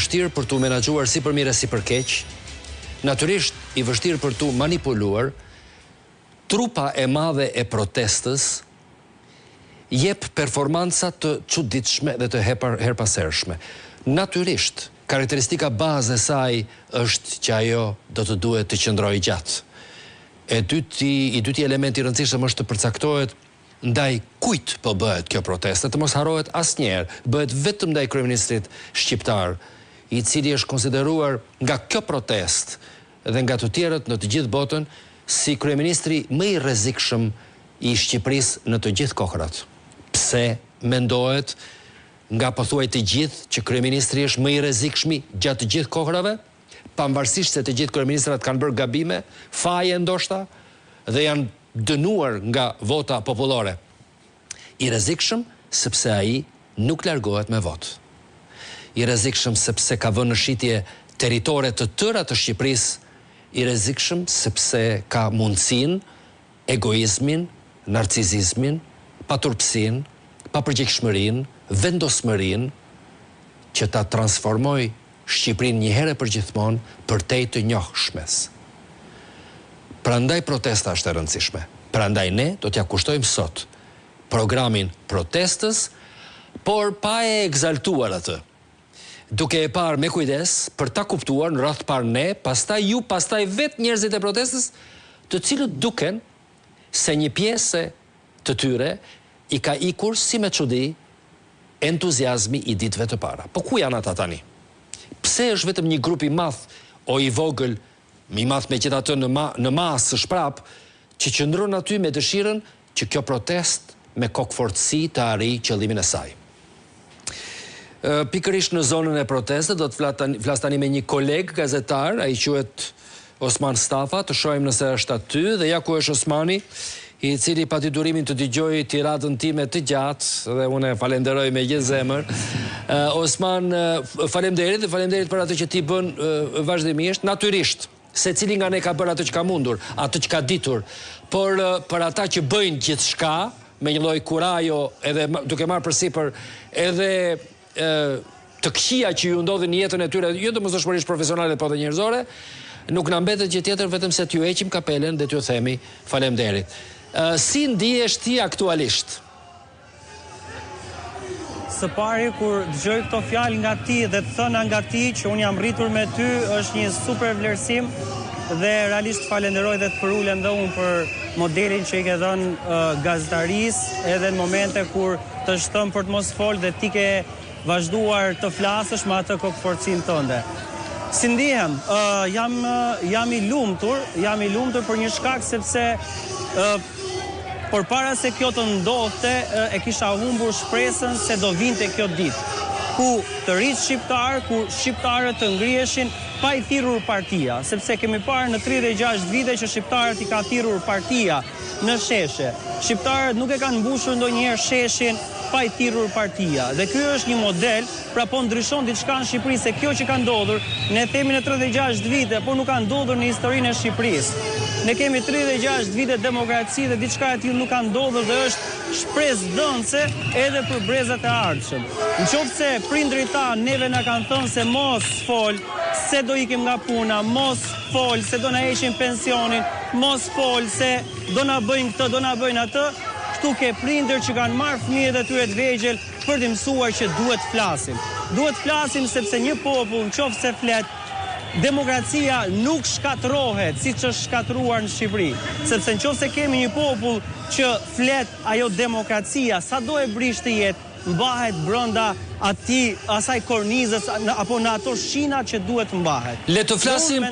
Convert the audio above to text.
vështirë për të menaxhuar si për mirë si për keq, natyrisht i vështirë për të manipuluar. Trupa e madhe e protestës jep performanca të çuditshme dhe të herpasershme. Natyrisht, karakteristika bazë e saj është që ajo do të duhet të qëndrojë gjatë. I dyti element i rëndësishëm është të përcaktohet ndaj kujt po bëhet kjo protestë, të mos harrohet asnjëherë, bëhet vetëm ndaj kryeministrit shqiptar, i cili është konsideruar nga kjo protestë dhe nga të tjerët në të gjithë botën si kryeministri më i rrezikshëm i Shqipërisë në të gjithë kohërat. Pse mendohet nga pothuaj të gjithë që kryeministri është më i rrezikshmi gjatë të gjithë kohërave, pavarësisht se të gjithë kryeministrat kanë bërë gabime, faje ndoshta dhe janë dënuar nga vota popullore. I rrezikshëm sepse ai nuk largohet me votë. I rrezikshëm sepse ka vënë në shitje territore të tëra të Shqipërisë, i rrezikshëm sepse ka mundësinë, egoizmin, narcisizmin, paturpsinë, papërgjegjshmërinë, vendosmërinë që ta transformoj Shqipërinë një herë për gjithmonë përtej të njohshmes. Prandaj protesta është e rëndësishme. Prandaj ne do t'ja kushtojmë sot programin protestës, por pa e egzaltuar atë. Duke e parë me kujdes për ta kuptuar në radhë parë ne, pastaj ju, pastaj vetë njerëzit e protestës, të cilët duken se një pjesë të tyre i ka ikur si me çudi entuziazmi i ditëve të para. Po ku janë ata tani? Pse është vetëm një grup i madh o i vogël, i madh megjithatë në masë shprap, që qëndron aty me dëshirën që kjo protestë me kokfortësi të arrijë qëllimin e saj. Pikërisht në zonën e protestës do të flas tani me një koleg gazetar, ai quhet Osman Stafa, të shohim nëse është aty dhe ja ku është Osmani, i cili pati durimin të dëgjojë tiradën time të gjatë dhe unë e falenderoj me gjithë zemër. Osman, faleminderit dhe faleminderit për atë që ti bën vazhdimisht, natyrisht. Secili nga ne ka bërë atë që ka mundur, atë që ka ditur, por për ata që bëjnë gjithçka me një lloj kurajo edhe duke marrë përsipër edhe të këqija që ju ndodhin në jetën e tyre, jo domosdoshmërisht profesionale, po dhe njerëzore, nuk na mbetet gjë tjetër vetëm se t'ju heqim kapelen dhe t'ju themi faleminderit. Si ndihesh ti aktualisht? Së pari, kur dëgjoj këto fjalë nga ti dhe të thëna nga ti që unë jam rritur me ty, është një super vlerësim dhe realisht falenderoj dhe të përulem dhe unë për modelin që i ke dhënë gazetarisë edhe në momente kur të shtëm për të mos folë dhe ti ke vazhduar të flasësh me atë kokfortësinë tënde. Si ndihem? Jam i lumtur për një shkak sepse përpara se kjo të ndodhte, e kisha humbur shpresën se do vinte kjo ditë, ku të rritë shqiptar, ku shqiptarët të ngriheshin pa i thirrur partia, sepse kemi parë në 36 vite që shqiptarët i ka thirrur partia në sheshe. Shqiptarët nuk e kanë mbushur ndonjëherë sheshin pa i thirrur partia. Dhe ky është një model, pra po ndryshon diçka në Shqipëri, se kjo që ka ndodhur, ne themi në 36 vite, por nuk ka ndodhur në historinë e Shqipërisë. Ne kemi 36 vite demokraci dhe diçka e tillë nuk ka ndodhur dhe është shpresë dhënëse edhe për brezat e ardhshëm. Nëse prindrit tanë neve na kanë thënë se mos fol, se do ikim nga puna, mos fol, se do na heqin pensionin, mos fol, se do na bëjnë këtë, do na bëjnë atë, këtu ke prindër që kanë marrë fëmijët e tyre të vegjël për të mësuar që duhet flasim. Duhet flasim sepse një popull nëse flet, demokracia nuk shkatërrohet siç është shkatëruar në Shqipëri, sepse nëse kemi një popull që flet, ajo demokracia, sado e brish të jetë, mbahet brenda asaj kornizës apo në ato shinat që duhet mbahet. Le të flasim